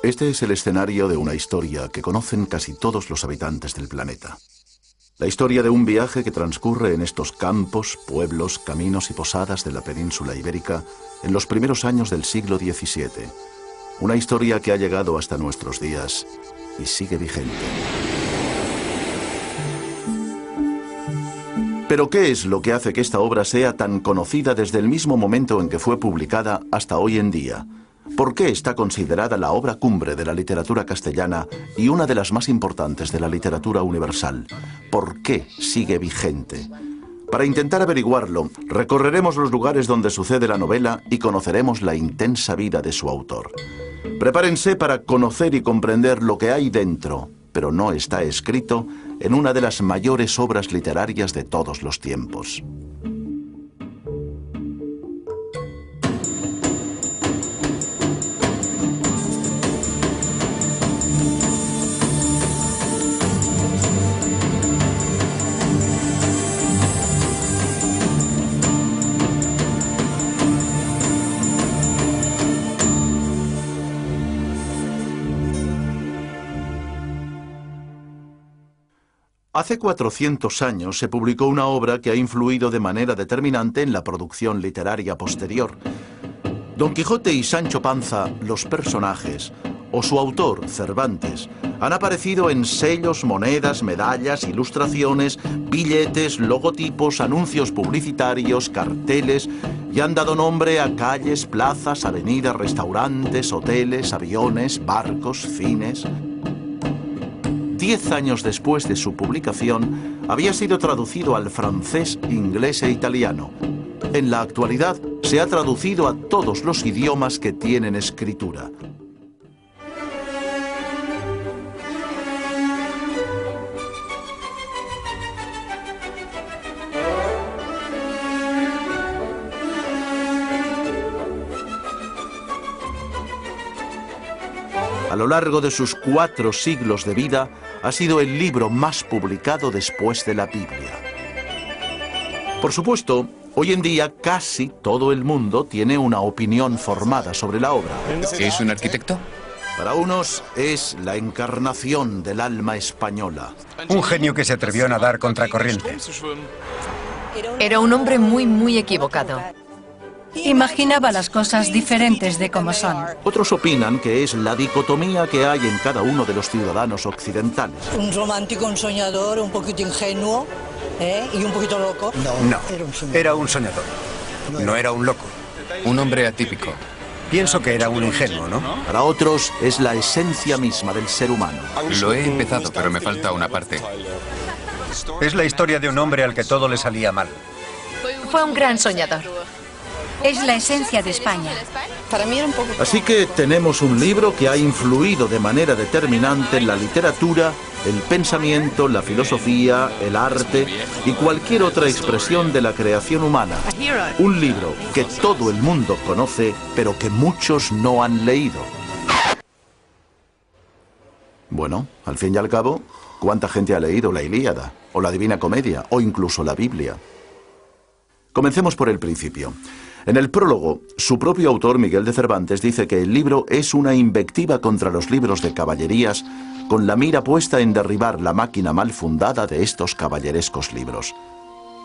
Este es el escenario de una historia que conocen casi todos los habitantes del planeta. La historia de un viaje que transcurre en estos campos, pueblos, caminos y posadas de la península ibérica en los primeros años del siglo XVII. Una historia que ha llegado hasta nuestros días y sigue vigente. Pero ¿qué es lo que hace que esta obra sea tan conocida desde el mismo momento en que fue publicada hasta hoy en día? ¿Por qué está considerada la obra cumbre de la literatura castellana y una de las más importantes de la literatura universal? ¿Por qué sigue vigente? Para intentar averiguarlo, recorreremos los lugares donde sucede la novela y conoceremos la intensa vida de su autor. Prepárense para conocer y comprender lo que hay dentro, pero no está escrito, en una de las mayores obras literarias de todos los tiempos. Hace 400 años se publicó una obra que ha influido de manera determinante en la producción literaria posterior. Don Quijote y Sancho Panza, los personajes, o su autor, Cervantes, han aparecido en sellos, monedas, medallas, ilustraciones, billetes, logotipos, anuncios publicitarios, carteles, y han dado nombre a calles, plazas, avenidas, restaurantes, hoteles, aviones, barcos, cines. 10 años después de su publicación, había sido traducido al francés, inglés e italiano. En la actualidad, se ha traducido a todos los idiomas que tienen escritura. A lo largo de sus 4 siglos de vida, ha sido el libro más publicado después de la Biblia. Por supuesto, hoy en día casi todo el mundo tiene una opinión formada sobre la obra. ¿Es un arquitecto? Para unos es la encarnación del alma española. Un genio que se atrevió a nadar contracorriente. Era un hombre muy equivocado. Imaginaba las cosas diferentes de como son. Otros opinan que es la dicotomía que hay en cada uno de los ciudadanos occidentales. Un romántico, un soñador, un poquito ingenuo, y un poquito loco. No, era un soñador. No era un loco. Un hombre atípico. Pienso que era un ingenuo, ¿no? Para otros es la esencia misma del ser humano. Lo he empezado, pero me falta una parte. Es la historia de un hombre al que todo le salía mal. Fue un gran soñador. Es la esencia de España. Para mí era un poco... Así que tenemos un libro que ha influido de manera determinante en la literatura, el pensamiento, la filosofía, el arte y cualquier otra expresión de la creación humana. Un libro que todo el mundo conoce, pero que muchos no han leído. Bueno, al fin y al cabo, ¿cuánta gente ha leído la Ilíada, o la Divina Comedia, o incluso la Biblia? Comencemos por el principio. En el prólogo, su propio autor, Miguel de Cervantes, dice que el libro es una invectiva contra los libros de caballerías, con la mira puesta en derribar la máquina mal fundada de estos caballerescos libros.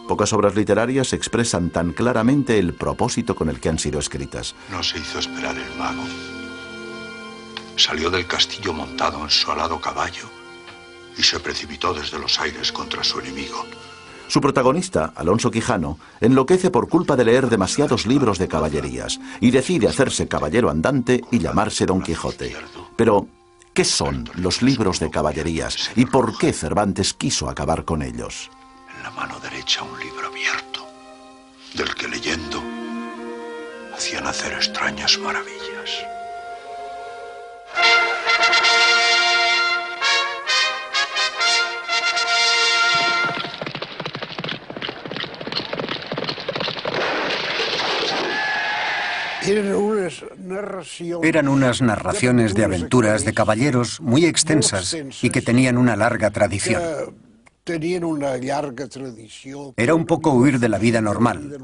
Pocas obras literarias expresan tan claramente el propósito con el que han sido escritas. No se hizo esperar el mago. Salió del castillo montado en su alado caballo y se precipitó desde los aires contra su enemigo. Su protagonista, Alonso Quijano, enloquece por culpa de leer demasiados libros de caballerías y decide hacerse caballero andante y llamarse Don Quijote. Pero, ¿qué son los libros de caballerías y por qué Cervantes quiso acabar con ellos? En la mano derecha un libro abierto, del que leyendo hacían hacer extrañas maravillas. Eran unas narraciones de aventuras de caballeros muy extensas y que tenían una larga tradición. Era un poco huir de la vida normal,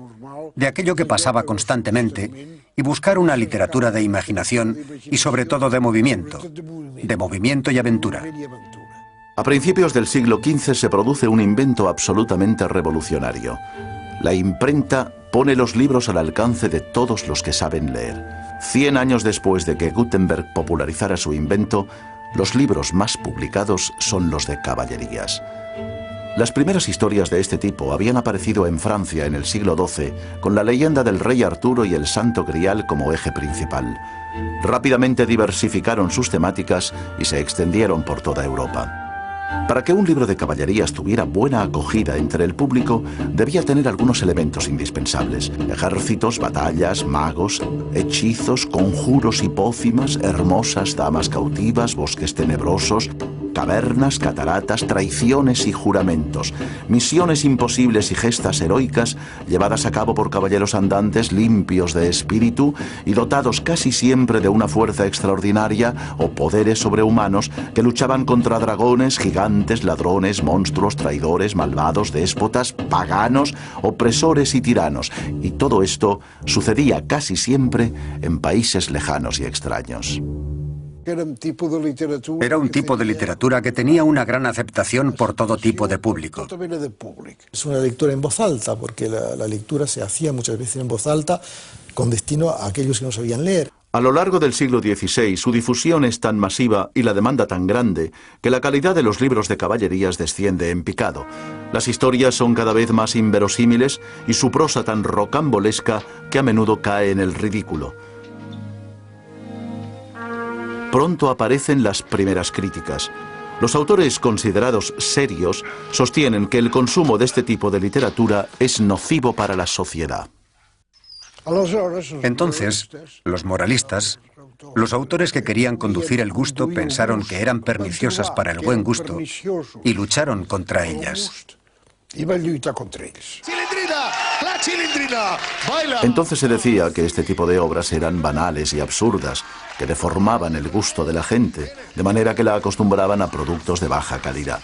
de aquello que pasaba constantemente y buscar una literatura de imaginación y sobre todo de movimiento y aventura. A principios del siglo XV se produce un invento absolutamente revolucionario. La imprenta pone los libros al alcance de todos los que saben leer. 100 años después de que Gutenberg popularizara su invento, los libros más publicados son los de caballerías. Las primeras historias de este tipo habían aparecido en Francia en el siglo XII, con la leyenda del rey Arturo y el Santo Grial como eje principal. Rápidamente diversificaron sus temáticas y se extendieron por toda Europa. Para que un libro de caballerías tuviera buena acogida entre el público, debía tener algunos elementos indispensables: ejércitos, batallas, magos, hechizos, conjuros y pócimas, hermosas damas cautivas, bosques tenebrosos, cavernas, cataratas, traiciones y juramentos, misiones imposibles y gestas heroicas llevadas a cabo por caballeros andantes limpios de espíritu y dotados casi siempre de una fuerza extraordinaria o poderes sobrehumanos que luchaban contra dragones, gigantes, ladrones, monstruos, traidores, malvados, déspotas, paganos, opresores y tiranos. Y todo esto sucedía casi siempre en países lejanos y extraños. Era un tipo de literatura que tenía una gran aceptación por todo tipo de público. Es una lectura en voz alta, porque la lectura se hacía muchas veces en voz alta con destino a aquellos que no sabían leer. A lo largo del siglo XVI, su difusión es tan masiva y la demanda tan grande que la calidad de los libros de caballerías desciende en picado. Las historias son cada vez más inverosímiles y su prosa tan rocambolesca que a menudo cae en el ridículo. Pronto aparecen las primeras críticas. Los autores considerados serios sostienen que el consumo de este tipo de literatura es nocivo para la sociedad. Entonces, los moralistas, los autores que querían conducir el gusto, pensaron que eran perniciosas para el buen gusto y lucharon contra ellas. Entonces se decía que este tipo de obras eran banales y absurdas, que deformaban el gusto de la gente, de manera que la acostumbraban a productos de baja calidad.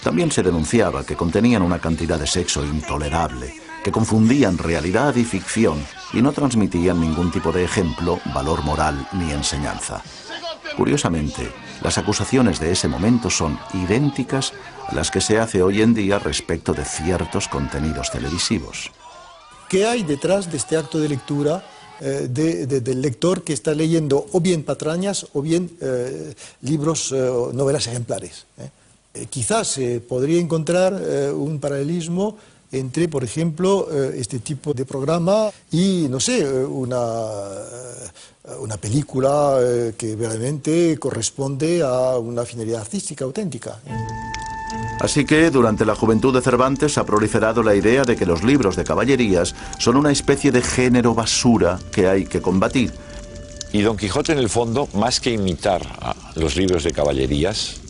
También se denunciaba que contenían una cantidad de sexo intolerable, que confundían realidad y ficción y no transmitían ningún tipo de ejemplo, valor moral ni enseñanza. Curiosamente, las acusaciones de ese momento son idénticas a las que se hace hoy en día respecto de ciertos contenidos televisivos. ¿Qué hay detrás de este acto de lectura del lector que está leyendo o bien patrañas o bien libros, novelas ejemplares? Quizás se podría encontrar un paralelismo entre, por ejemplo, este tipo de programa y, no sé, una película que realmente corresponde a una finalidad artística auténtica. Así que, durante la juventud de Cervantes ha proliferado la idea de que los libros de caballerías son una especie de género basura que hay que combatir. Y Don Quijote, en el fondo, más que imitar a los libros de caballerías,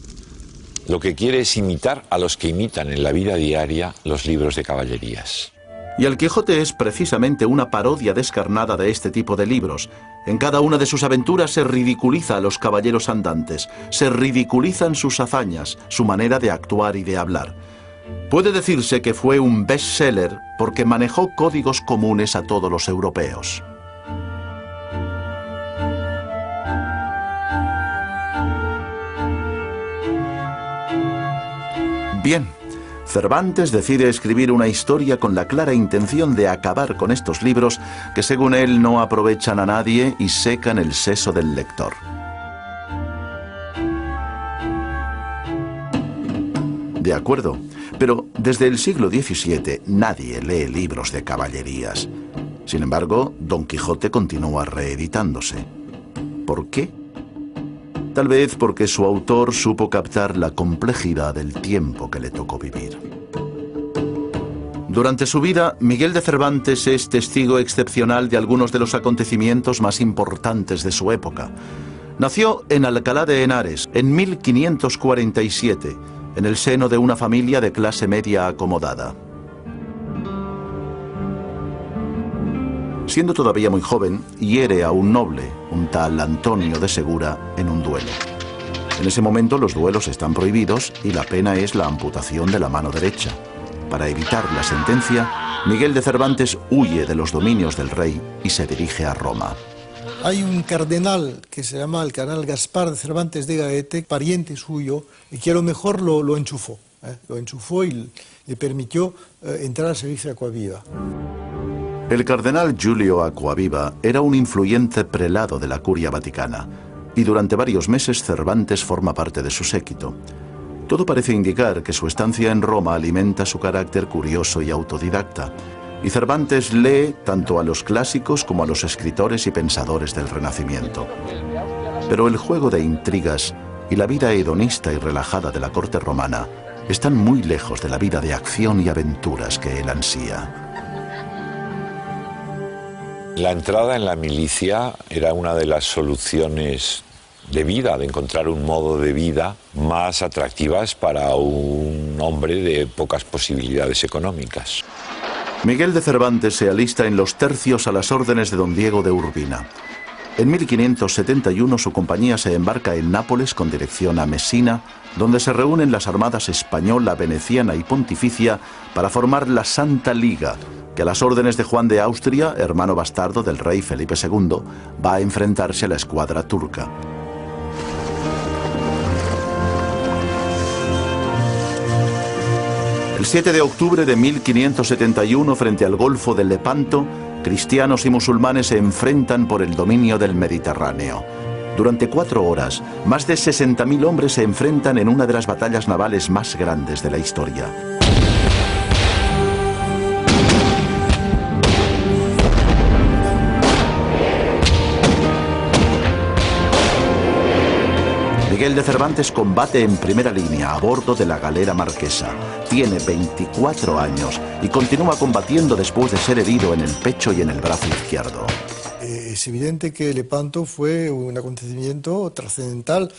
lo que quiere es imitar a los que imitan en la vida diaria los libros de caballerías. Y el Quijote es precisamente una parodia descarnada de este tipo de libros. En cada una de sus aventuras se ridiculiza a los caballeros andantes, se ridiculizan sus hazañas, su manera de actuar y de hablar. Puede decirse que fue un bestseller porque manejó códigos comunes a todos los europeos. Bien, Cervantes decide escribir una historia con la clara intención de acabar con estos libros que, según él, no aprovechan a nadie y secan el seso del lector. De acuerdo, pero desde el siglo XVII nadie lee libros de caballerías. Sin embargo, Don Quijote continúa reeditándose. ¿Por qué? Tal vez porque su autor supo captar la complejidad del tiempo que le tocó vivir. Durante su vida, Miguel de Cervantes es testigo excepcional de algunos de los acontecimientos más importantes de su época. Nació en Alcalá de Henares en 1547, en el seno de una familia de clase media acomodada. Siendo todavía muy joven, hiere a un noble, un tal Antonio de Segura, en un duelo. En ese momento los duelos están prohibidos y la pena es la amputación de la mano derecha. para evitar la sentencia, Miguel de Cervantes huye de los dominios del rey y se dirige a Roma. Hay un cardenal que se llama el cardenal Gaspar de Cervantes de Gaete, pariente suyo, y que a lo mejor lo enchufó. Lo enchufó y le permitió entrar al servicio de Acquaviva. El cardenal Giulio Acquaviva era un influyente prelado de la Curia Vaticana, y durante varios meses Cervantes forma parte de su séquito. Todo parece indicar que su estancia en Roma alimenta su carácter curioso y autodidacta, y Cervantes lee tanto a los clásicos como a los escritores y pensadores del Renacimiento. Pero el juego de intrigas y la vida hedonista y relajada de la corte romana están muy lejos de la vida de acción y aventuras que él ansía. La entrada en la milicia era una de las soluciones de vida, de encontrar un modo de vida más atractivas para un hombre de pocas posibilidades económicas. Miguel de Cervantes se alista en los tercios a las órdenes de don Diego de Urbina. En 1571 su compañía se embarca en Nápoles con dirección a Mesina, donde se reúnen las armadas española, veneciana y pontificia para formar la Santa Liga, que a las órdenes de Juan de Austria, hermano bastardo del rey Felipe II, va a enfrentarse a la escuadra turca. El 7 de octubre de 1571, frente al Golfo de Lepanto, cristianos y musulmanes se enfrentan por el dominio del Mediterráneo. Durante 4 horas, más de 60.000 hombres se enfrentan en una de las batallas navales más grandes de la historia. Miguel de Cervantes combate en primera línea a bordo de la galera marquesa. Tiene 24 años y continúa combatiendo después de ser herido en el pecho y en el brazo izquierdo. Es evidente que Lepanto fue un acontecimiento trascendental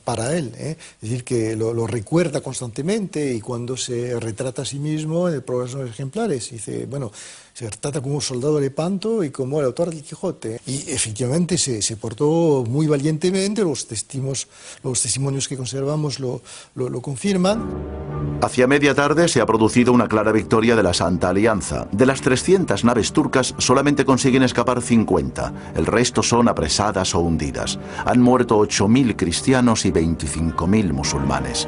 para él, Es decir, que lo recuerda constantemente y cuando se retrata a sí mismo en el programa de los ejemplares, dice, bueno, se retrata como un soldado de Lepanto y como el autor del Quijote. Y efectivamente se portó muy valientemente, los testimonios que conservamos lo confirman. Hacia media tarde se ha producido una clara victoria de la Santa Alianza. De las 300 naves turcas solamente consiguen escapar 50. El resto son apresadas o hundidas. Han muerto 8.000 cristianos y 25.000 musulmanes.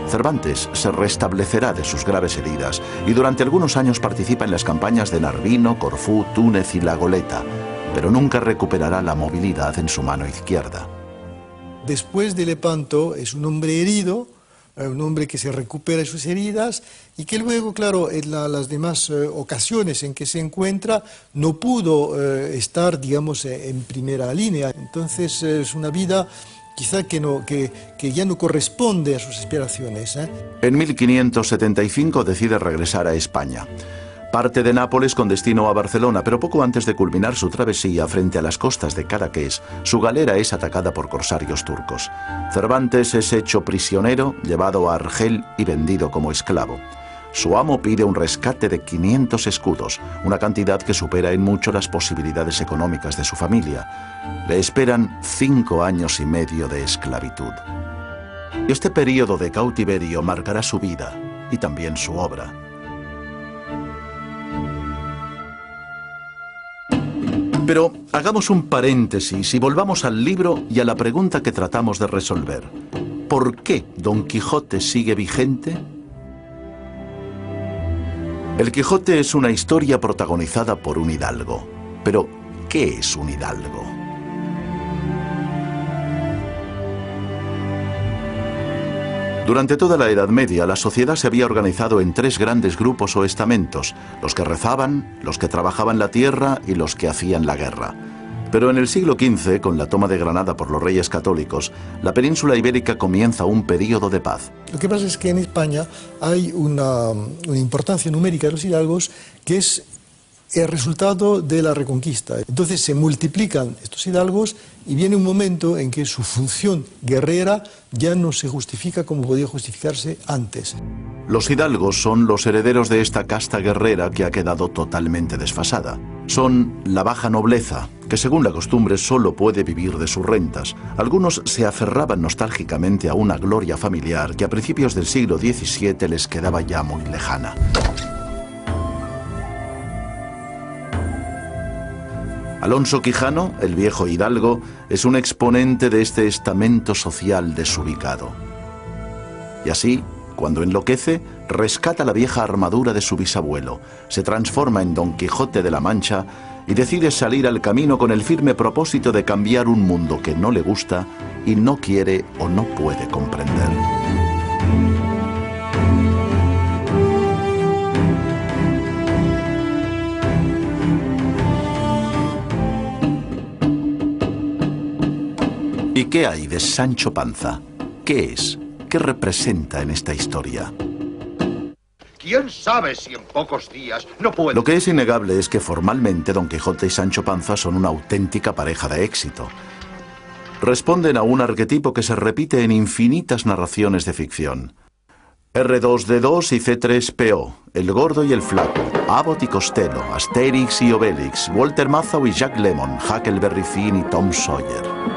Cervantes se restablecerá de sus graves heridas y durante algunos años participa en las campañas de Narvino, Corfú, Túnez y La Goleta, pero nunca recuperará la movilidad en su mano izquierda. Después de Lepanto es un hombre herido, un hombre que se recupera de sus heridas y que luego, claro, en las demás ocasiones en que se encuentra no pudo estar, digamos, en primera línea. Entonces es una vida quizá que ya no corresponde a sus aspiraciones. En 1575 decide regresar a España. Parte de Nápoles con destino a Barcelona, pero poco antes de culminar su travesía frente a las costas de Cadaqués, su galera es atacada por corsarios turcos. Cervantes es hecho prisionero, llevado a Argel y vendido como esclavo. Su amo pide un rescate de 500 escudos, una cantidad que supera en mucho las posibilidades económicas de su familia. Le esperan 5 años y medio de esclavitud. Este periodo de cautiverio marcará su vida y también su obra. Pero hagamos un paréntesis y volvamos al libro y a la pregunta que tratamos de resolver. ¿Por qué Don Quijote sigue vigente? El Quijote es una historia protagonizada por un hidalgo. Pero, ¿qué es un hidalgo? Durante toda la Edad Media, la sociedad se había organizado en 3 grandes grupos o estamentos: los que rezaban, los que trabajaban la tierra y los que hacían la guerra. Pero en el siglo XV, con la toma de Granada por los reyes católicos, la península ibérica comienza un período de paz. Lo que pasa es que en España hay una importancia numérica de los hidalgos que es el resultado de la Reconquista. Entonces se multiplican estos hidalgos y viene un momento en que su función guerrera ya no se justifica como podía justificarse antes. Los hidalgos son los herederos de esta casta guerrera que ha quedado totalmente desfasada. Son la baja nobleza, que según la costumbre solo puede vivir de sus rentas. Algunos se aferraban nostálgicamente a una gloria familiar que a principios del siglo XVII les quedaba ya muy lejana. Alonso Quijano, el viejo hidalgo, es un exponente de este estamento social desubicado. Y así, cuando enloquece, rescata la vieja armadura de su bisabuelo, se transforma en Don Quijote de la Mancha y decide salir al camino con el firme propósito de cambiar un mundo que no le gusta y no quiere o no puede comprender. ¿Y qué hay de Sancho Panza? ¿Qué es? ¿Qué representa en esta historia? ¿Quién sabe si en pocos días no puede...? Lo que es innegable es que formalmente Don Quijote y Sancho Panza son una auténtica pareja de éxito. Responden a un arquetipo que se repite en infinitas narraciones de ficción. R2D2 y C3PO, el gordo y el flaco, Abbott y Costello, Asterix y Obelix, Walter Matthau y Jack Lemmon, Huckleberry Finn y Tom Sawyer.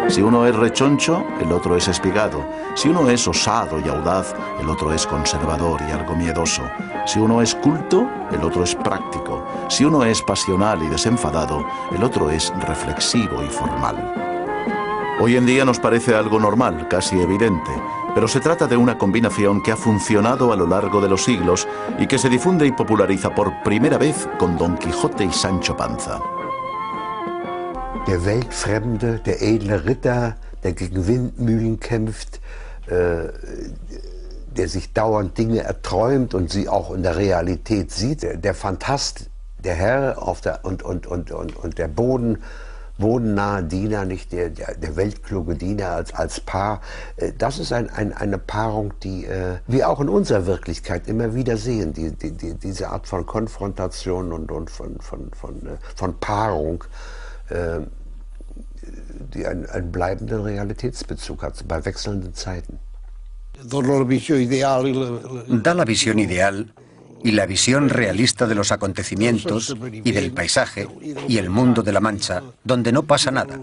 Si uno es rechoncho, el otro es espigado. Si uno es osado y audaz, el otro es conservador y algo miedoso. Si uno es culto, el otro es práctico. Si uno es pasional y desenfadado, el otro es reflexivo y formal. Hoy en día nos parece algo normal, casi evidente, pero se trata de una combinación que ha funcionado a lo largo de los siglos y que se difunde y populariza por primera vez con Don Quijote y Sancho Panza. Der Weltfremde, der edle Ritter, der gegen Windmühlen kämpft, der sich dauernd Dinge erträumt und sie auch in der Realität sieht. Der Phantast, der Herr und der bodennahe Diener, nicht der weltkluge Diener als Paar. Das ist eine Paarung, die wir auch in unserer Wirklichkeit immer wieder sehen. Diese Art von Konfrontation und von Paarung, die einen bleibenden Realitätsbezug hat bei wechselnden Zeiten. Da la visión ideal y la visión realista de los acontecimientos y del paisaje y el mundo de la Mancha, donde no pasa nada.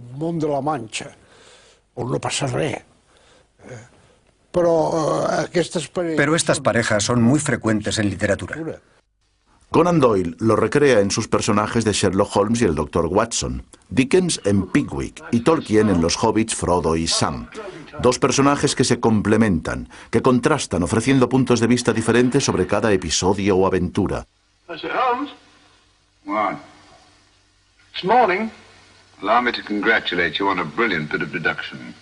Pero estas parejas son muy frecuentes en literatura. Conan Doyle lo recrea en sus personajes de Sherlock Holmes y el Dr. Watson, Dickens en Pickwick y Tolkien en los hobbits Frodo y Sam. Dos personajes que se complementan, que contrastan ofreciendo puntos de vista diferentes sobre cada episodio o aventura. Mr. Holmes? What? This morning, allow me to congratulate you on a brilliant bit of deduction.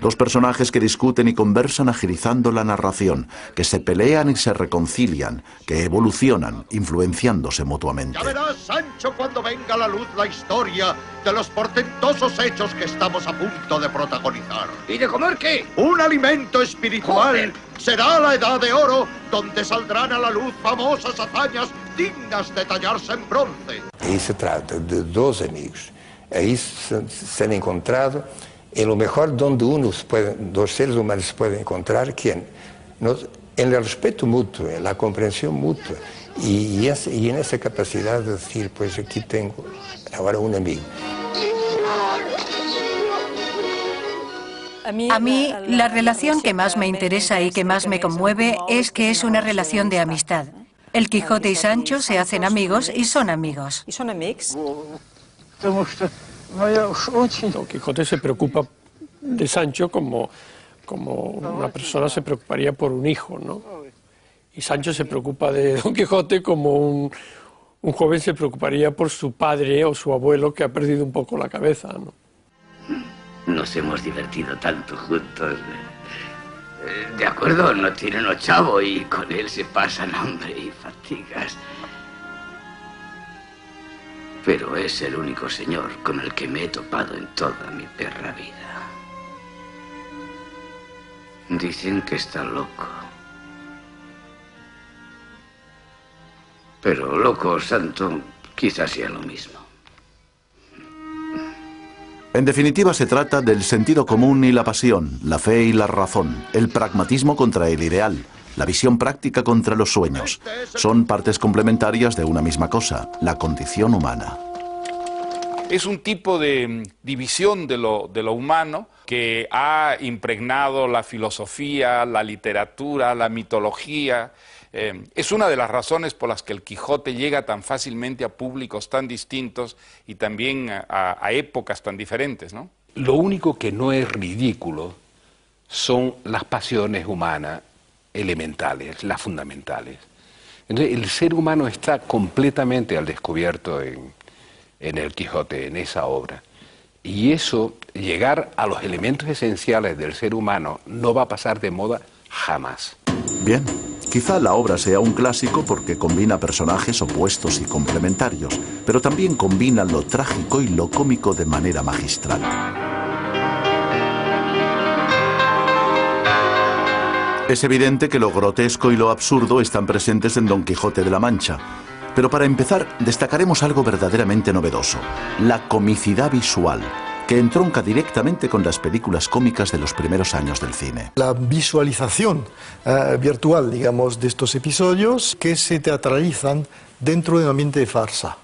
Dos personajes que discuten y conversan agilizando la narración, que se pelean y se reconcilian, que evolucionan, influenciándose mutuamente. Ya verás, Sancho, cuando venga a la luz la historia de los portentosos hechos que estamos a punto de protagonizar. ¿Y de comer qué? Un alimento espiritual. ¡Joder! Será la edad de oro, donde saldrán a la luz famosas hazañas dignas de tallarse en bronce. Ahí se trata de dos amigos. Ahí se han encontrado en lo mejor donde dos seres humanos pueden encontrar, ¿quién? En el respeto mutuo, en la comprensión mutua y en esa capacidad de decir, pues aquí tengo ahora un amigo. A mí, la relación que más me interesa y que más me conmueve es que es una relación de amistad. El Quijote y Sancho se hacen amigos y son amigos. ¿Y son amigos? Don Quijote se preocupa de Sancho como una persona se preocuparía por un hijo, ¿no? Y Sancho se preocupa de Don Quijote como un joven se preocuparía por su padre o su abuelo que ha perdido un poco la cabeza, ¿no? Nos hemos divertido tanto juntos. De acuerdo, no tiene uno chavo y con él se pasan hambre y fatigas. Pero es el único señor con el que me he topado en toda mi perra vida. Dicen que está loco. Pero loco o santo quizás sea lo mismo. En definitiva, se trata del sentido común y la pasión, la fe y la razón, el pragmatismo contra el ideal, la visión práctica contra los sueños. Son partes complementarias de una misma cosa, la condición humana. Es un tipo de división de lo humano que ha impregnado la filosofía, la literatura, la mitología. Es una de las razones por las que el Quijote llega tan fácilmente a públicos tan distintos y también a épocas tan diferentes, ¿no? Lo único que no es ridículo son las pasiones humanas elementales, las fundamentales. Entonces, el ser humano está completamente al descubierto en el Quijote, en esa obra. Y eso, llegar a los elementos esenciales del ser humano, no va a pasar de moda jamás. Bien, quizá la obra sea un clásico porque combina personajes opuestos y complementarios, pero también combina lo trágico y lo cómico de manera magistral. Es evidente que lo grotesco y lo absurdo están presentes en Don Quijote de la Mancha. Pero para empezar, destacaremos algo verdaderamente novedoso, la comicidad visual, que entronca directamente con las películas cómicas de los primeros años del cine. La visualización virtual, digamos, de estos episodios que se teatralizan dentro de un ambiente de farsa.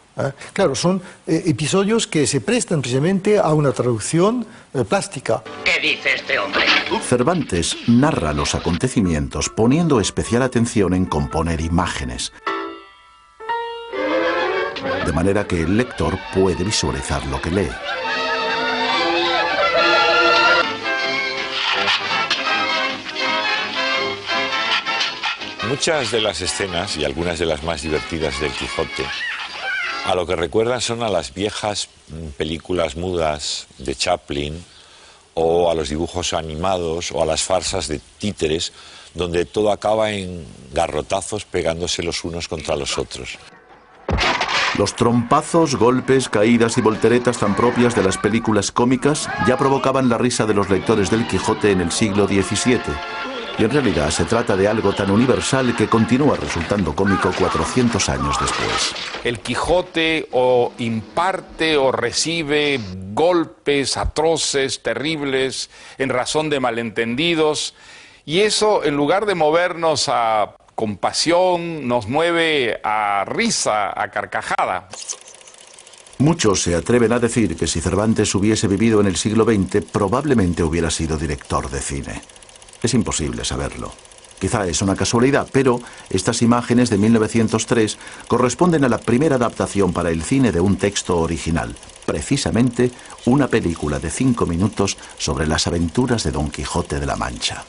Claro, son episodios que se prestan precisamente a una traducción plástica. ¿Qué dice este hombre? Cervantes narra los acontecimientos poniendo especial atención en componer imágenes, de manera que el lector puede visualizar lo que lee. Muchas de las escenas y algunas de las más divertidas del Quijote a lo que recuerdan son a las viejas películas mudas de Chaplin o a los dibujos animados o a las farsas de títeres donde todo acaba en garrotazos pegándose los unos contra los otros. Los trompazos, golpes, caídas y volteretas tan propias de las películas cómicas ya provocaban la risa de los lectores del Quijote en el siglo XVII. Y en realidad se trata de algo tan universal que continúa resultando cómico 400 años después. El Quijote o imparte o recibe golpes atroces, terribles, en razón de malentendidos, y eso, en lugar de movernos a compasión, nos mueve a risa, a carcajada. Muchos se atreven a decir que si Cervantes hubiese vivido en el siglo XX, probablemente hubiera sido director de cine. Es imposible saberlo. Quizá es una casualidad, pero estas imágenes de 1903 corresponden a la primera adaptación para el cine de un texto original, precisamente una película de 5 minutos sobre las aventuras de Don Quijote de la Mancha.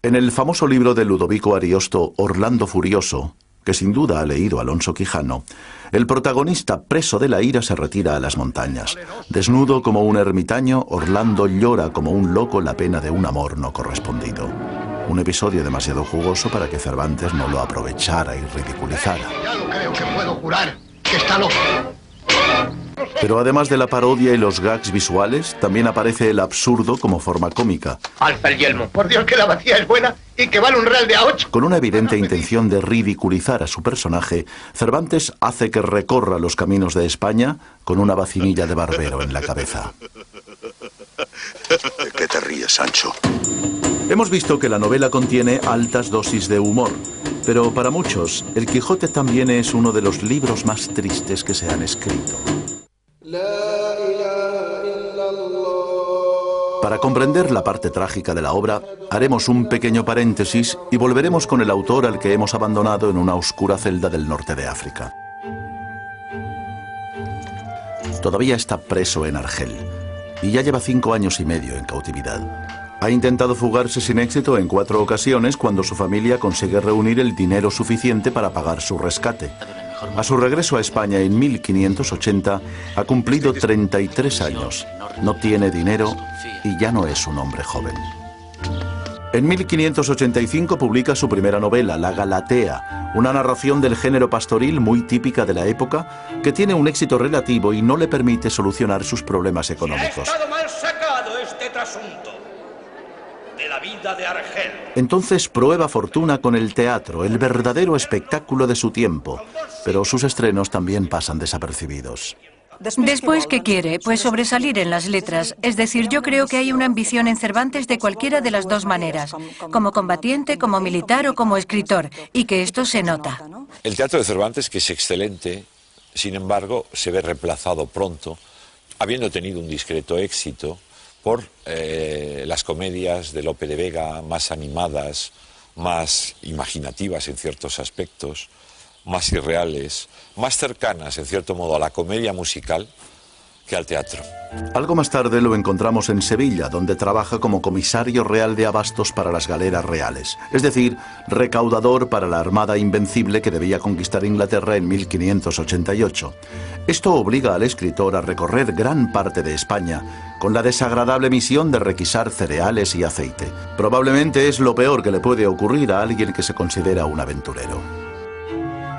En el famoso libro de Ludovico Ariosto, Orlando Furioso, que sin duda ha leído Alonso Quijano, el protagonista, preso de la ira, se retira a las montañas. Desnudo como un ermitaño, Orlando llora como un loco la pena de un amor no correspondido. Un episodio demasiado jugoso para que Cervantes no lo aprovechara y ridiculizara. Ya lo creo que puedo jurar que está loco. Pero además de la parodia y los gags visuales, también aparece el absurdo como forma cómica. Alza el yelmo. Por Dios que la vacía es buena y que vale un real de a 8. Con una evidente intención de ridiculizar a su personaje, Cervantes hace que recorra los caminos de España con una vacinilla de barbero en la cabeza. ¿De qué te ríes, Sancho? Hemos visto que la novela contiene altas dosis de humor, pero para muchos, El Quijote también es uno de los libros más tristes que se han escrito. Para comprender la parte trágica de la obra, haremos un pequeño paréntesis y volveremos con el autor al que hemos abandonado en una oscura celda del norte de África. Todavía está preso en Argel y ya lleva 5 años y medio en cautividad. Ha intentado fugarse sin éxito en 4 ocasiones cuando su familia consigue reunir el dinero suficiente para pagar su rescate. A su regreso a España en 1580 ha cumplido 33 años, no tiene dinero y ya no es un hombre joven. En 1585 publica su primera novela, La Galatea, una narración del género pastoril muy típica de la época que tiene un éxito relativo y no le permite solucionar sus problemas económicos. Ha estado mal sacado este trasunto de la vida de Argel. Entonces prueba fortuna con el teatro, el verdadero espectáculo de su tiempo, pero sus estrenos también pasan desapercibidos. Después, ¿qué quiere? Pues sobresalir en las letras. Es decir, yo creo que hay una ambición en Cervantes de cualquiera de las dos maneras, como combatiente, como militar o como escritor, y que esto se nota. El teatro de Cervantes, que es excelente, sin embargo, se ve reemplazado pronto, habiendo tenido un discreto éxito, por las comedias de Lope de Vega, más animadas, más imaginativas en ciertos aspectos, más irreales, más cercanas, en cierto modo, a la comedia musical que al teatro. Algo más tarde lo encontramos en Sevilla, donde trabaja como comisario real de abastos para las galeras reales, es decir, recaudador para la armada invencible que debía conquistar Inglaterra en 1588. Esto obliga al escritor a recorrer gran parte de España, con la desagradable misión de requisar cereales y aceite. Probablemente es lo peor que le puede ocurrir a alguien que se considera un aventurero.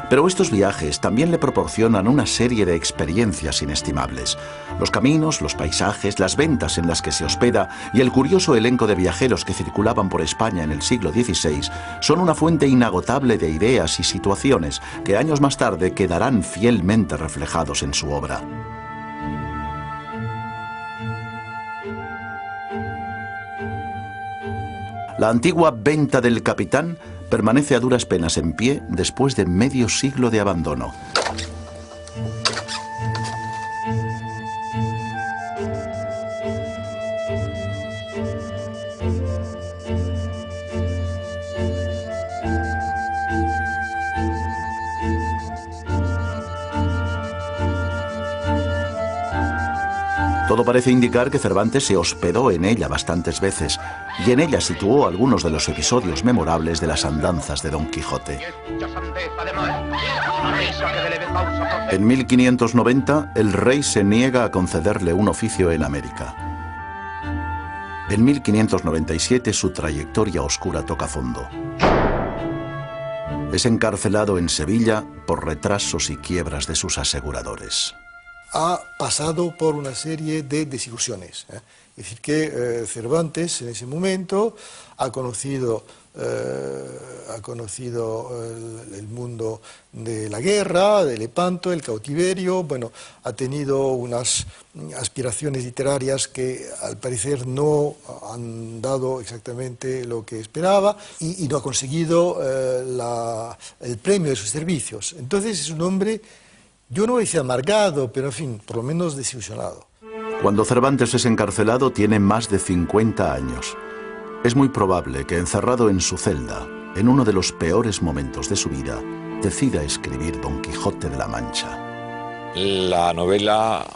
Pero estos viajes también le proporcionan una serie de experiencias inestimables. Los caminos, los paisajes, las ventas en las que se hospeda y el curioso elenco de viajeros que circulaban por España en el siglo XVI son una fuente inagotable de ideas y situaciones que años más tarde quedarán fielmente reflejados en su obra. La antigua Venta del Capitán permanece a duras penas en pie después de medio siglo de abandono. Todo parece indicar que Cervantes se hospedó en ella bastantes veces y en ella situó algunos de los episodios memorables de las andanzas de Don Quijote. En 1590, el rey se niega a concederle un oficio en América. En 1597, su trayectoria oscura toca fondo. Es encarcelado en Sevilla por retrasos y quiebras de sus aseguradores. Ha pasado por una serie de desilusiones. Es decir, que Cervantes en ese momento ha conocido el mundo de la guerra, del Lepanto, el cautiverio, bueno, ha tenido unas aspiraciones literarias que al parecer no han dado exactamente lo que esperaba y no ha conseguido el premio de sus servicios. Entonces es un hombre, yo no voy a decir amargado, pero en fin, por lo menos desilusionado. Cuando Cervantes es encarcelado tiene más de 50 años. Es muy probable que encerrado en su celda, en uno de los peores momentos de su vida, decida escribir Don Quijote de la Mancha. La novela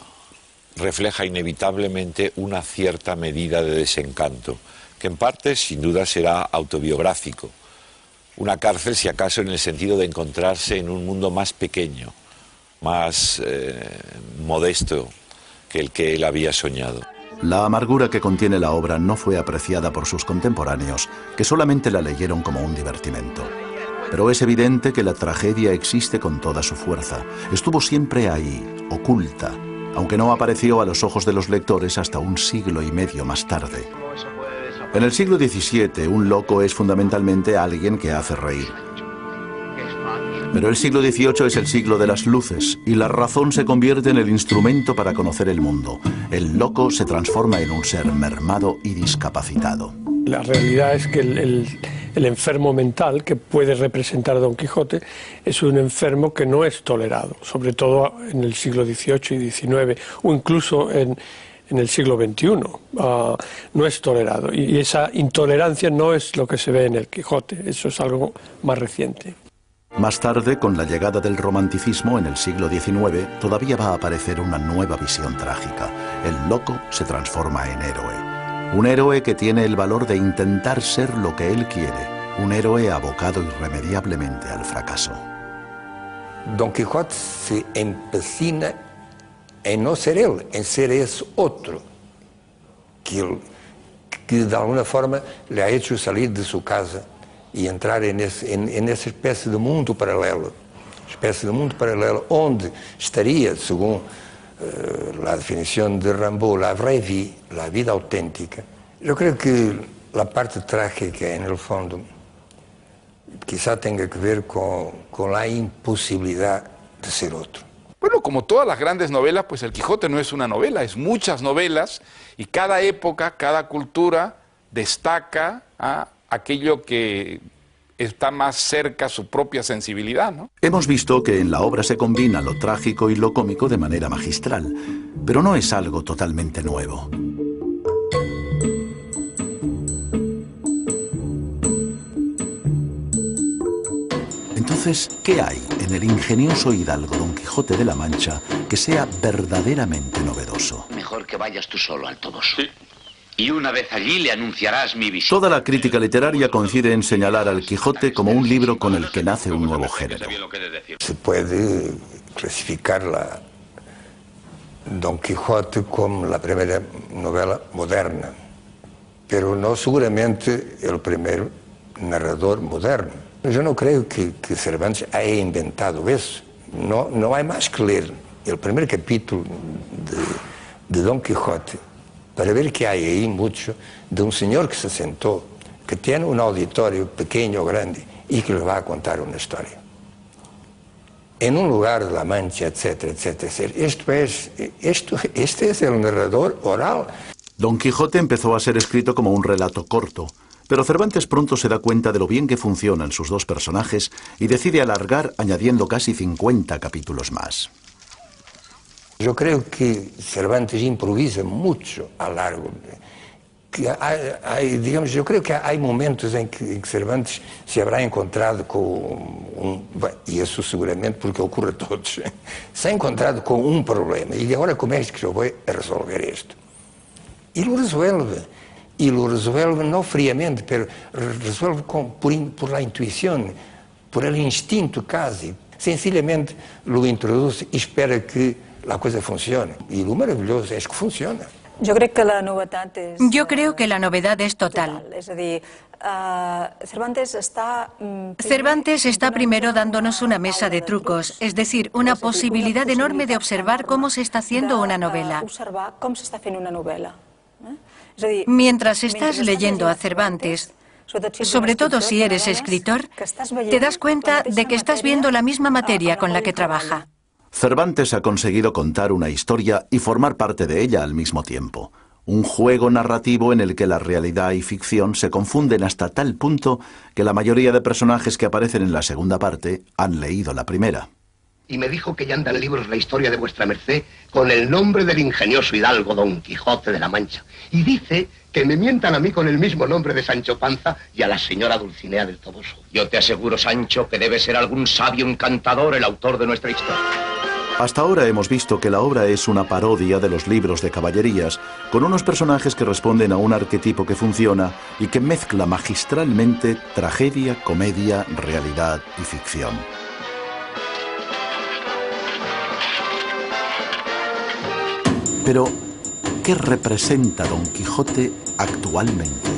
refleja inevitablemente una cierta medida de desencanto, que en parte sin duda será autobiográfico. Una cárcel, si acaso, en el sentido de encontrarse en un mundo más pequeño, más modesto que el que él había soñado. La amargura que contiene la obra no fue apreciada por sus contemporáneos, que solamente la leyeron como un divertimento. Pero es evidente que la tragedia existe con toda su fuerza. Estuvo siempre ahí, oculta, aunque no apareció a los ojos de los lectores hasta un siglo y medio más tarde. En el siglo XVII, un loco es fundamentalmente alguien que hace reír. Pero el siglo XVIII es el siglo de las luces y la razón se convierte en el instrumento para conocer el mundo. El loco se transforma en un ser mermado y discapacitado. La realidad es que el enfermo mental que puede representar a Don Quijote es un enfermo que no es tolerado, sobre todo en el siglo XVIII y XIX o incluso en el siglo XXI. No es tolerado y esa intolerancia no es lo que se ve en el Quijote, eso es algo más reciente. Más tarde, con la llegada del romanticismo en el siglo XIX, todavía va a aparecer una nueva visión trágica. El loco se transforma en héroe. Un héroe que tiene el valor de intentar ser lo que él quiere. Un héroe abocado irremediablemente al fracaso. Don Quijote se empecina en no ser él, en ser ese otro que de alguna forma le ha hecho salir de su casa y entrar en esa especie de mundo paralelo, onde estaría, según la definición de Rimbaud, la vraie vie, la vida auténtica. Yo creo que la parte trágica, en el fondo, quizá tenga que ver con la imposibilidad de ser otro. Bueno, como todas las grandes novelas, pues El Quijote no es una novela, es muchas novelas, y cada época, cada cultura destaca aquello que está más cerca a su propia sensibilidad, ¿no? Hemos visto que en la obra se combina lo trágico y lo cómico de manera magistral, pero no es algo totalmente nuevo. Entonces, ¿qué hay en el ingenioso hidalgo Don Quijote de la Mancha que sea verdaderamente novedoso? Mejor que vayas tú solo al Toboso. Sí. Y una vez allí le anunciarás mi visita. Toda la crítica literaria coincide en señalar al Quijote como un libro con el que nace un nuevo género. Se puede clasificar la Don Quijote como la primera novela moderna, pero no seguramente el primer narrador moderno. Yo no creo que Cervantes haya inventado eso. No hay más que leer el primer capítulo de Don Quijote para ver que hay ahí mucho de un señor que se sentó, que tiene un auditorio pequeño o grande y que le va a contar una historia. En un lugar de la Mancha, etcétera, etcétera, etcétera. Este es el narrador oral. Don Quijote empezó a ser escrito como un relato corto, pero Cervantes pronto se da cuenta de lo bien que funcionan sus dos personajes y decide alargar añadiendo casi 50 capítulos más. Yo creo que Cervantes improvisa mucho a largo. Yo creo que hay momentos en que Cervantes se habrá encontrado con y eso seguramente porque ocurre a todos, se ha encontrado con un problema y ahora cómo es que yo voy a resolver esto. Y lo resuelve no fríamente, pero resuelve por la intuición, por el instinto casi. Sencillamente lo introduce y espera que la cosa funcione. Y lo maravilloso es que funciona. Yo creo que la novedad es total. Cervantes está primero dándonos una mesa de trucos, es decir, una posibilidad enorme de observar cómo se está haciendo una novela. Mientras estás leyendo a Cervantes, sobre todo si eres escritor, te das cuenta de que estás viendo la misma materia con la que trabaja. Cervantes ha conseguido contar una historia y formar parte de ella al mismo tiempo. Un juego narrativo en el que la realidad y ficción se confunden hasta tal punto que la mayoría de personajes que aparecen en la segunda parte han leído la primera. Y me dijo que ya anda en libros la historia de vuestra merced con el nombre del ingenioso hidalgo Don Quijote de la Mancha. Y dice que me mientan a mí con el mismo nombre de Sancho Panza y a la señora Dulcinea del Toboso. Yo te aseguro, Sancho, que debe ser algún sabio encantador el autor de nuestra historia. Hasta ahora hemos visto que la obra es una parodia de los libros de caballerías, con unos personajes que responden a un arquetipo que funciona y que mezcla magistralmente tragedia, comedia, realidad y ficción. Pero, ¿qué representa Don Quijote actualmente?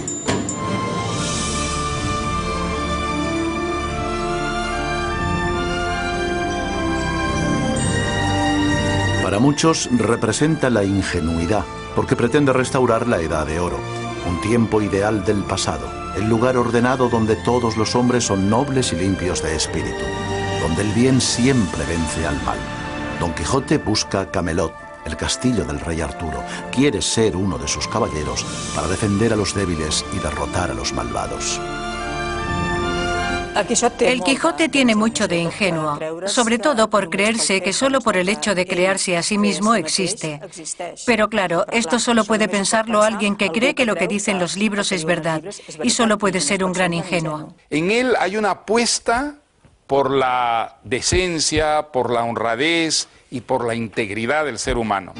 Para muchos representa la ingenuidad, porque pretende restaurar la Edad de Oro, un tiempo ideal del pasado, el lugar ordenado donde todos los hombres son nobles y limpios de espíritu, donde el bien siempre vence al mal. Don Quijote busca Camelot, el castillo del rey Arturo, quiere ser uno de sus caballeros para defender a los débiles y derrotar a los malvados. El Quijote tiene mucho de ingenuo, sobre todo por creerse que solo por el hecho de crearse a sí mismo existe. Pero claro, esto solo puede pensarlo alguien que cree que lo que dicen los libros es verdad, y solo puede ser un gran ingenuo. En él hay una apuesta por la decencia, por la honradez y por la integridad del ser humano.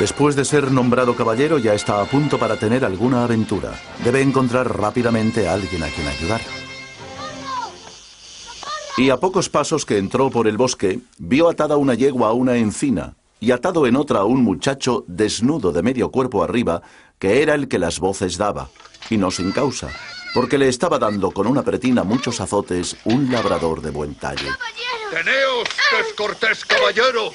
Después de ser nombrado caballero, ya está a punto para tener alguna aventura. Debe encontrar rápidamente a alguien a quien ayudar. Y a pocos pasos que entró por el bosque, vio atada una yegua a una encina y atado en otra a un muchacho desnudo de medio cuerpo arriba, que era el que las voces daba, y no sin causa, porque le estaba dando con una pretina muchos azotes un labrador de buen talle. ¡Teneos, descortés caballero!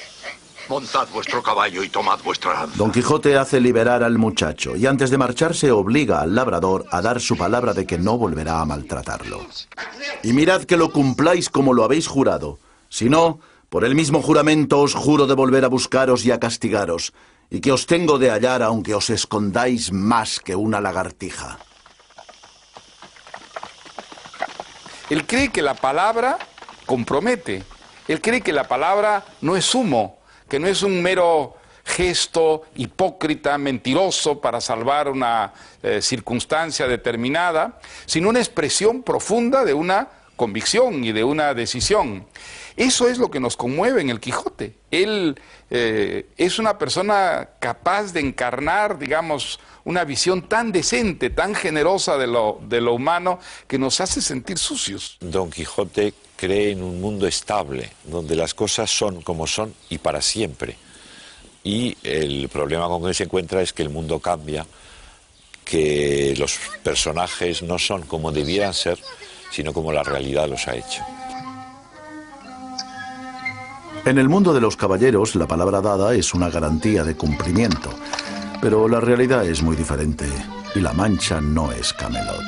Montad vuestro caballo y tomad vuestra lanza. Don Quijote hace liberar al muchacho y antes de marcharse obliga al labrador a dar su palabra de que no volverá a maltratarlo. Y mirad que lo cumpláis como lo habéis jurado. Si no, por el mismo juramento os juro de volver a buscaros y a castigaros, y que os tengo de hallar aunque os escondáis más que una lagartija. Él cree que la palabra compromete. Él cree que la palabra no es humo, que no es un mero gesto hipócrita, mentiroso para salvar una circunstancia determinada, sino una expresión profunda de una convicción y de una decisión. Eso es lo que nos conmueve en el Quijote. Él es una persona capaz de encarnar, digamos, una visión tan decente, tan generosa de lo humano, que nos hace sentir sucios. Don Quijote cree en un mundo estable, donde las cosas son como son y para siempre. Y el problema con que se encuentra es que el mundo cambia, que los personajes no son como debieran ser, sino como la realidad los ha hecho. En el mundo de los caballeros, la palabra dada es una garantía de cumplimiento, pero la realidad es muy diferente y La Mancha no es Camelot.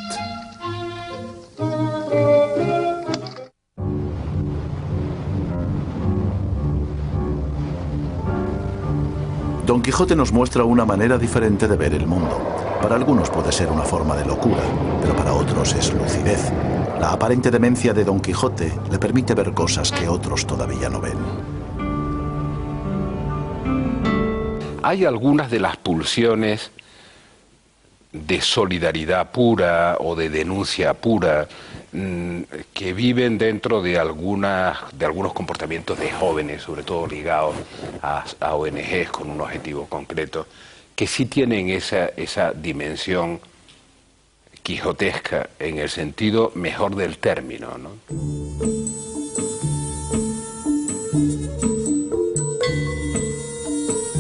Don Quijote nos muestra una manera diferente de ver el mundo. Para algunos puede ser una forma de locura, pero para otros es lucidez. La aparente demencia de Don Quijote le permite ver cosas que otros todavía no ven. Hay algunas de las pulsiones de solidaridad pura o de denuncia pura que viven dentro de algunos comportamientos de jóvenes, sobre todo ligados a ONGs con un objetivo concreto, que sí tienen esa dimensión quijotesca en el sentido mejor del término, ¿no?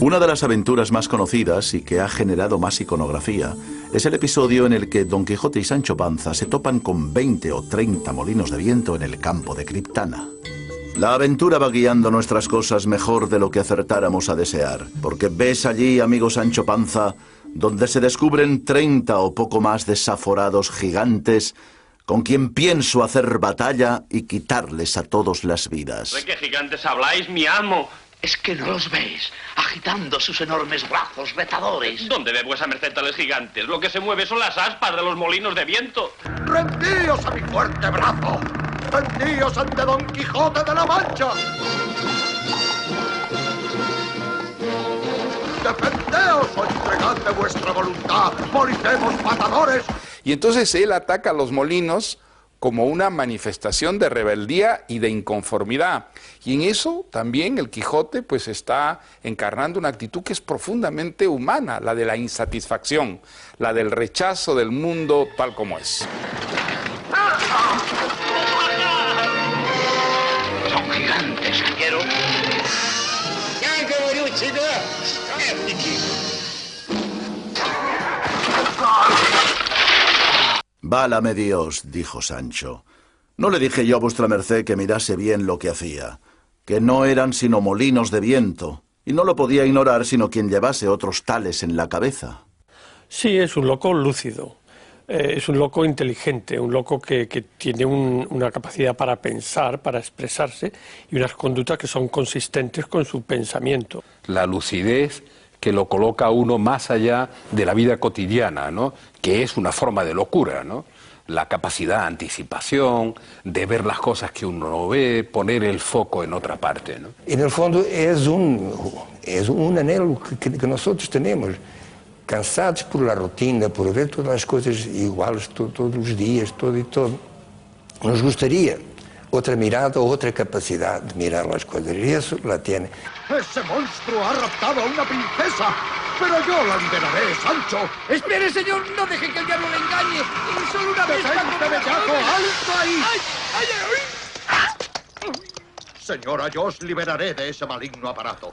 Una de las aventuras más conocidas y que ha generado más iconografía es el episodio en el que Don Quijote y Sancho Panza se topan con 20 o 30 molinos de viento en el campo de Criptana. La aventura va guiando nuestras cosas mejor de lo que acertáramos a desear, porque ves allí, amigo Sancho Panza, donde se descubren 30 o poco más desaforados gigantes con quien pienso hacer batalla y quitarles a todos las vidas. ¿De qué gigantes habláis, mi amo? Es que no los veis, agitando sus enormes brazos retadores. ¿Dónde ve vuesa merced tales gigantes? Lo que se mueve son las aspas de los molinos de viento. ¡Rendíos a mi fuerte brazo! ¡Rendíos ante Don Quijote de la Mancha! ¡Defendeos o entregad de vuestra voluntad, moriremos matadores! Y entonces él ataca a los molinos como una manifestación de rebeldía y de inconformidad. Y en eso también el Quijote pues está encarnando una actitud que es profundamente humana, la de la insatisfacción, la del rechazo del mundo tal como es. Son gigantes, quiero. Válame Dios, dijo Sancho. ¿No le dije yo a vuestra merced que mirase bien lo que hacía? Que no eran sino molinos de viento, y no lo podía ignorar sino quien llevase otros tales en la cabeza. Sí, es un loco lúcido, es un loco inteligente, un loco que tiene una capacidad para pensar, para expresarse, y unas conductas que son consistentes con su pensamiento. La lucidez que lo coloca a uno más allá de la vida cotidiana, ¿no? Que es una forma de locura, ¿no? La capacidad de anticipación, de ver las cosas que uno no ve, poner el foco en otra parte, ¿no? En el fondo es un anhelo que nosotros tenemos, cansados por la rutina, por ver todas las cosas iguales todos los días, todo y todo. Nos gustaría otra mirada, otra capacidad de mirar las cosas, y eso la tiene. ¡Ese monstruo ha raptado a una princesa! ¡Pero yo la liberaré, Sancho! ¡Espere, señor! ¡No deje que el diablo le engañe! ¡Y solo una vez! ¡Detente, bellaco! ¡Alto ahí! Señora, yo os liberaré de ese maligno aparato.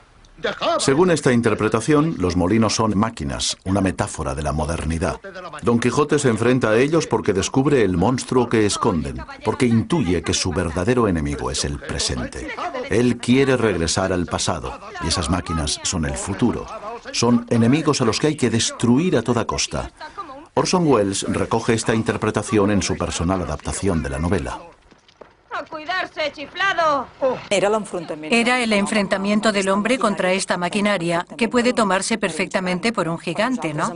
Según esta interpretación, los molinos son máquinas, una metáfora de la modernidad. Don Quijote se enfrenta a ellos porque descubre el monstruo que esconden, porque intuye que su verdadero enemigo es el presente. Él quiere regresar al pasado, y esas máquinas son el futuro. Son enemigos a los que hay que destruir a toda costa. Orson Welles recoge esta interpretación en su personal adaptación de la novela. ¡A cuidarse, chiflado! Era el enfrentamiento del hombre contra esta maquinaria, que puede tomarse perfectamente por un gigante, ¿no?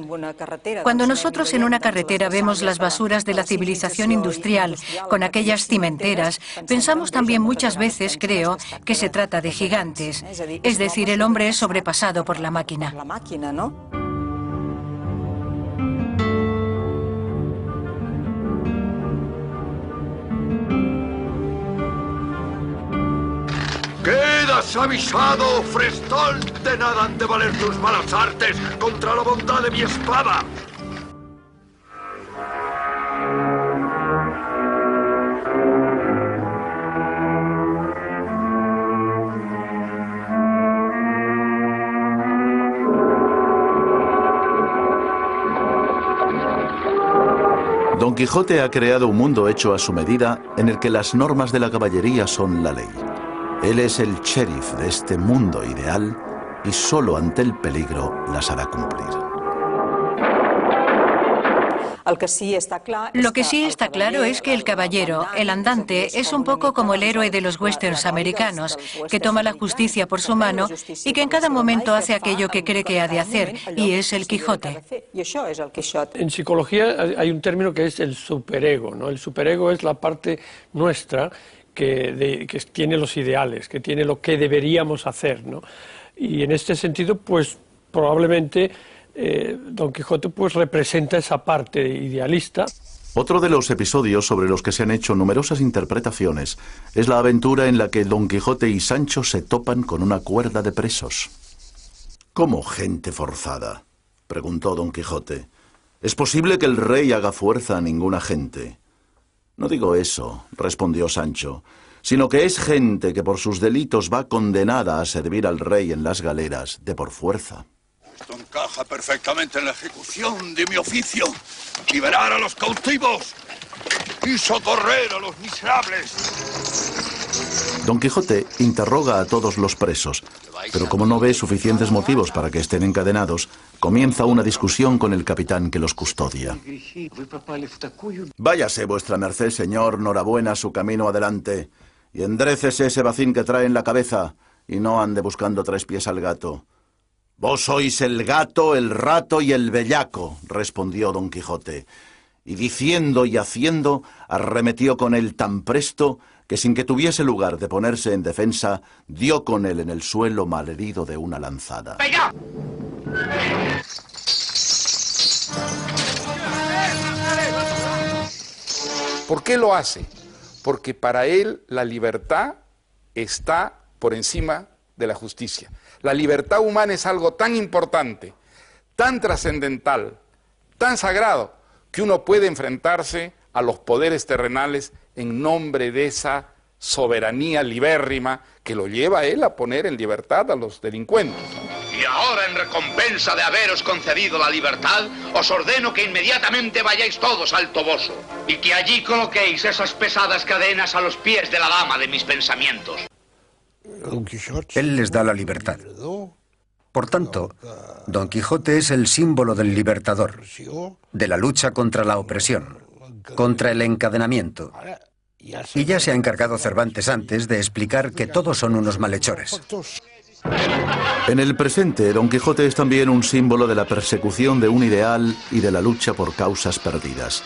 Cuando nosotros en una carretera vemos las basuras de la civilización industrial, con aquellas cimenteras, pensamos también muchas veces, creo, que se trata de gigantes. Es decir, el hombre es sobrepasado por la máquina. ¡Quedas avisado, Frestol! De nada han de valer tus malas artes contra la bondad de mi espada. Don Quijote ha creado un mundo hecho a su medida en el que las normas de la caballería son la ley. Él es el sheriff de este mundo ideal y solo ante el peligro las hará cumplir. Lo que sí está claro es que el caballero, el andante, es un poco como el héroe de los westerns americanos, que toma la justicia por su mano y que en cada momento hace aquello que cree que ha de hacer, y es el Quijote. En psicología hay un término que es el superego, ¿no? El superego es la parte nuestra que tiene los ideales, que tiene lo que deberíamos hacer, ¿no? Y en este sentido, pues probablemente Don Quijote pues representa esa parte idealista. Otro de los episodios sobre los que se han hecho numerosas interpretaciones es la aventura en la que Don Quijote y Sancho se topan con una cuerda de presos. ¿Cómo gente forzada?, preguntó Don Quijote. ¿Es posible que el rey haga fuerza a ninguna gente? No digo eso, respondió Sancho, sino que es gente que por sus delitos va condenada a servir al rey en las galeras de por fuerza. Esto encaja perfectamente en la ejecución de mi oficio. Liberar a los cautivos y socorrer a los miserables. Don Quijote interroga a todos los presos, pero como no ve suficientes motivos para que estén encadenados, comienza una discusión con el capitán que los custodia. Váyase vuestra merced, señor, norabuena su camino adelante, y endrécese ese bacín que trae en la cabeza, y no ande buscando tres pies al gato. Vos sois el gato, el rato y el bellaco, respondió Don Quijote, y diciendo y haciendo, arremetió con él tan presto que sin que tuviese lugar de ponerse en defensa, dio con él en el suelo malherido de una lanzada. ¡Venga! ¿Por qué lo hace? Porque para él la libertad está por encima de la justicia. La libertad humana es algo tan importante, tan trascendental, tan sagrado, que uno puede enfrentarse a los poderes terrenales en nombre de esa soberanía libérrima que lo lleva a él a poner en libertad a los delincuentes. Y ahora, en recompensa de haberos concedido la libertad, os ordeno que inmediatamente vayáis todos al Toboso y que allí coloquéis esas pesadas cadenas a los pies de la dama de mis pensamientos. Él les da la libertad. Por tanto, Don Quijote es el símbolo del libertador, de la lucha contra la opresión, contra el encadenamiento. Y ya se ha encargado Cervantes antes de explicar que todos son unos malhechores. En el presente, Don Quijote es también un símbolo de la persecución de un ideal y de la lucha por causas perdidas.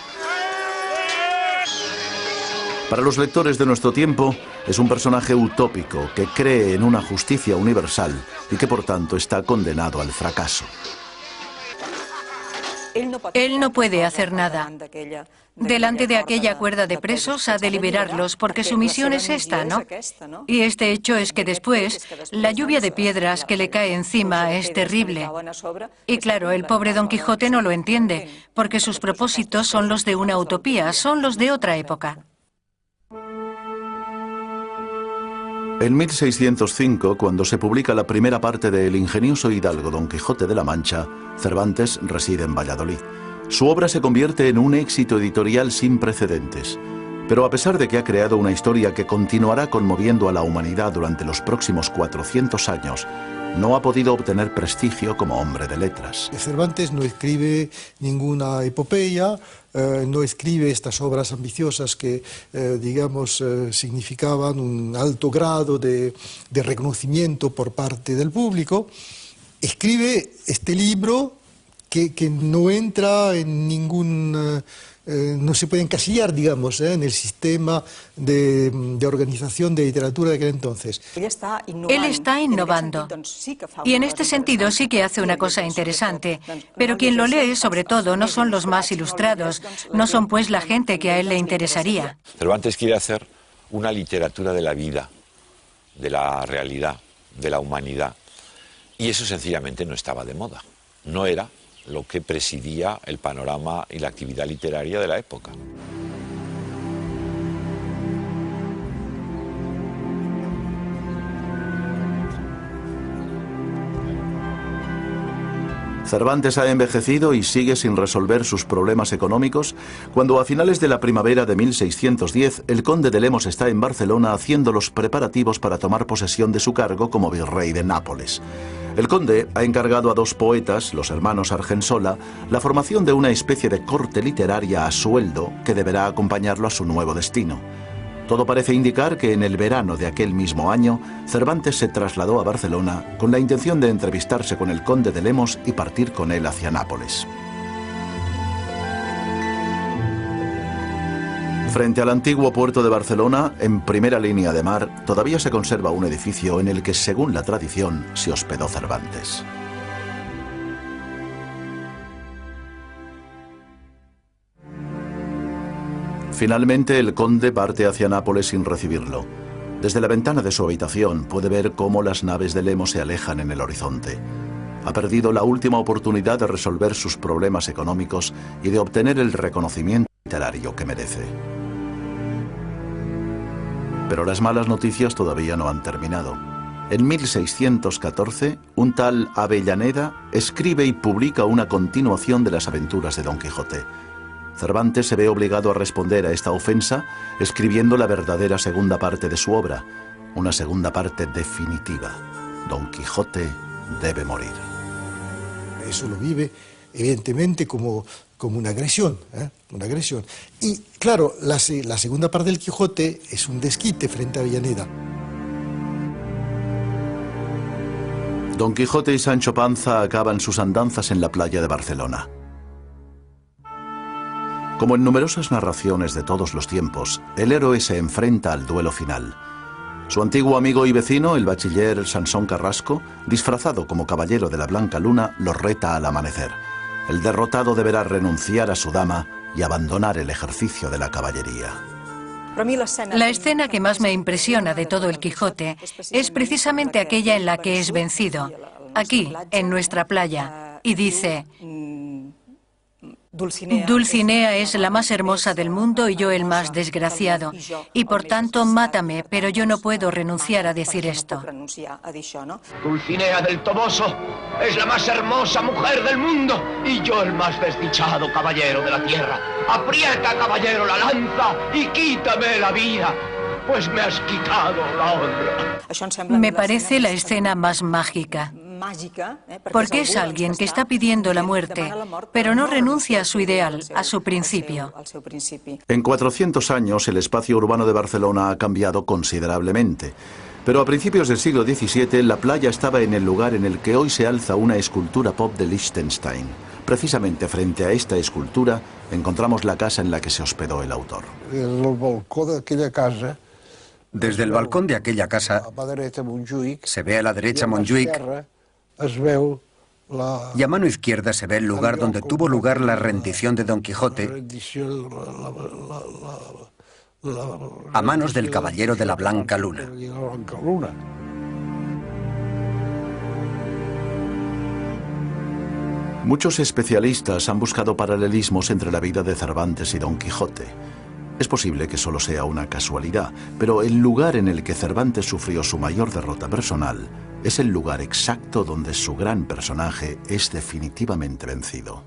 Para los lectores de nuestro tiempo, es un personaje utópico que cree en una justicia universal y que por tanto está condenado al fracaso. Él no puede hacer nada. Delante de aquella cuerda de presos ha de liberarlos, porque su misión es esta, ¿no? Y este hecho es que después, la lluvia de piedras que le cae encima es terrible. Y claro, el pobre Don Quijote no lo entiende, porque sus propósitos son los de una utopía, son los de otra época. En 1605, cuando se publica la primera parte de El ingenioso hidalgo Don Quijote de la Mancha, Cervantes reside en Valladolid. Su obra se convierte en un éxito editorial sin precedentes. Pero a pesar de que ha creado una historia que continuará conmoviendo a la humanidad durante los próximos 400 años, no ha podido obtener prestigio como hombre de letras. Cervantes no escribe ninguna epopeya, no escribe estas obras ambiciosas que, digamos, significaban un alto grado de reconocimiento por parte del público. Escribe este libro que no entra en ningún... no se puede encasillar, digamos, en el sistema de organización de literatura de aquel entonces. Él está innovando. Y en este sentido sí que hace una cosa interesante. Pero quien lo lee, sobre todo, no son los más ilustrados. No son, pues, la gente que a él le interesaría. Cervantes quiere hacer una literatura de la vida, de la realidad, de la humanidad. Y eso sencillamente no estaba de moda. No era lo que presidía el panorama y la actividad literaria de la época. Cervantes ha envejecido y sigue sin resolver sus problemas económicos cuando a finales de la primavera de 1610 el conde de Lemos está en Barcelona haciendo los preparativos para tomar posesión de su cargo como virrey de Nápoles. El conde ha encargado a dos poetas, los hermanos Argensola, la formación de una especie de corte literaria a sueldo que deberá acompañarlo a su nuevo destino. Todo parece indicar que en el verano de aquel mismo año, Cervantes se trasladó a Barcelona con la intención de entrevistarse con el conde de Lemos y partir con él hacia Nápoles. Frente al antiguo puerto de Barcelona, en primera línea de mar, todavía se conserva un edificio en el que, según la tradición, se hospedó Cervantes. Finalmente, el conde parte hacia Nápoles sin recibirlo. Desde la ventana de su habitación puede ver cómo las naves de Lemos se alejan en el horizonte. Ha perdido la última oportunidad de resolver sus problemas económicos y de obtener el reconocimiento literario que merece. Pero las malas noticias todavía no han terminado. En 1614, un tal Avellaneda escribe y publica una continuación de las aventuras de Don Quijote. Cervantes se ve obligado a responder a esta ofensa escribiendo la verdadera segunda parte de su obra, una segunda parte definitiva. Don Quijote debe morir. Eso lo vive, evidentemente, como una agresión, una agresión. Y, claro, la segunda parte del Quijote es un desquite frente a Avellaneda. Don Quijote y Sancho Panza acaban sus andanzas en la playa de Barcelona. Como en numerosas narraciones de todos los tiempos, el héroe se enfrenta al duelo final. Su antiguo amigo y vecino, el bachiller Sansón Carrasco, disfrazado como caballero de la Blanca Luna, lo reta al amanecer. El derrotado deberá renunciar a su dama y abandonar el ejercicio de la caballería. La escena que más me impresiona de todo el Quijote es precisamente aquella en la que es vencido, aquí, en nuestra playa, y dice: Dulcinea es la más hermosa del mundo y yo el más desgraciado, y por tanto mátame, pero yo no puedo renunciar a decir esto. Dulcinea del Toboso es la más hermosa mujer del mundo y yo el más desdichado caballero de la tierra. Aprieta, caballero, la lanza y quítame la vida, pues me has quitado la honra. Me parece la escena más mágica. Porque es alguien que está pidiendo la muerte, pero no renuncia a su ideal, a su principio. En 400 años el espacio urbano de Barcelona ha cambiado considerablemente. Pero a principios del siglo XVII la playa estaba en el lugar en el que hoy se alza una escultura pop de Liechtenstein. Precisamente frente a esta escultura encontramos la casa en la que se hospedó el autor. Desde el balcón de aquella casa se ve a la derecha Montjuïc y a mano izquierda se ve el lugar donde tuvo lugar la rendición de Don Quijote a manos del caballero de la Blanca Luna. Muchos especialistas han buscado paralelismos entre la vida de Cervantes y Don Quijote. Es posible que solo sea una casualidad, pero el lugar en el que Cervantes sufrió su mayor derrota personal es el lugar exacto donde su gran personaje es definitivamente vencido.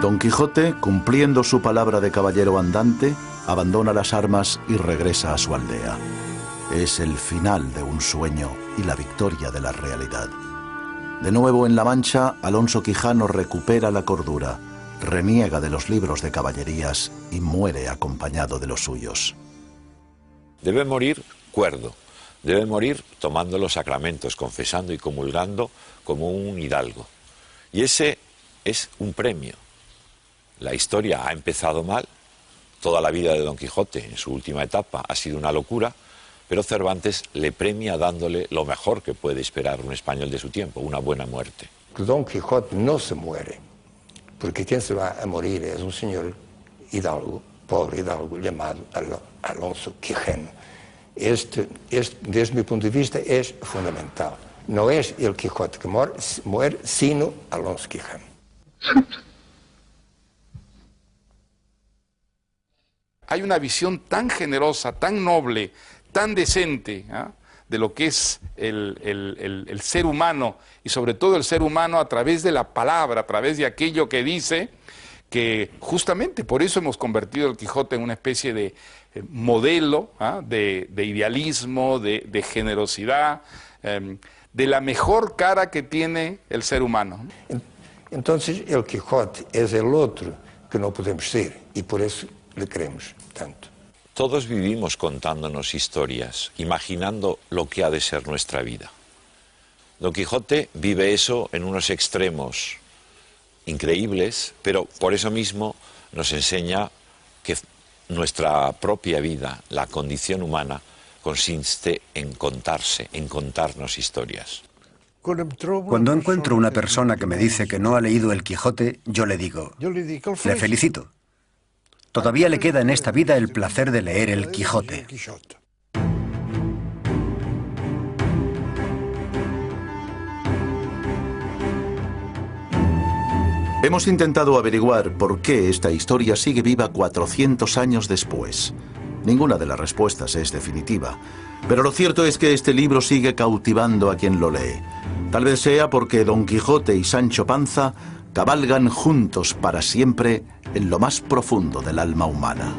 Don Quijote, cumpliendo su palabra de caballero andante, abandona las armas y regresa a su aldea. Es el final de un sueño y la victoria de la realidad. De nuevo en La Mancha, Alonso Quijano recupera la cordura, reniega de los libros de caballerías y muere acompañado de los suyos. Debe morir cuerdo, debe morir tomando los sacramentos, confesando y comulgando como un hidalgo. Y ese es un premio. La historia ha empezado mal, toda la vida de Don Quijote en su última etapa ha sido una locura, pero Cervantes le premia dándole lo mejor que puede esperar un español de su tiempo, una buena muerte. Don Quijote no se muere, porque quien se va a morir es un señor hidalgo, pobre hidalgo, llamado Alonso Quijano. Desde mi punto de vista, es fundamental. No es el Quijote que muere, sino Alonso Quijano. Hay una visión tan generosa, tan noble, tan decente, ¿eh?, de lo que es el ser humano, y sobre todo el ser humano a través de la palabra, a través de aquello que dice, que justamente por eso hemos convertido al Quijote en una especie de modelo, ¿eh?, de idealismo, de generosidad, de la mejor cara que tiene el ser humano. Entonces el Quijote es el otro que no podemos ser, y por eso le queremos tanto. Todos vivimos contándonos historias, imaginando lo que ha de ser nuestra vida. Don Quijote vive eso en unos extremos increíbles, pero por eso mismo nos enseña que nuestra propia vida, la condición humana, consiste en contarse, en contarnos historias. Cuando encuentro una persona que me dice que no ha leído el Quijote, yo le digo, le felicito. Todavía le queda en esta vida el placer de leer el Quijote. Hemos intentado averiguar por qué esta historia sigue viva 400 años después. Ninguna de las respuestas es definitiva, pero lo cierto es que este libro sigue cautivando a quien lo lee. Tal vez sea porque Don Quijote y Sancho Panza cabalgan juntos para siempre en lo más profundo del alma humana.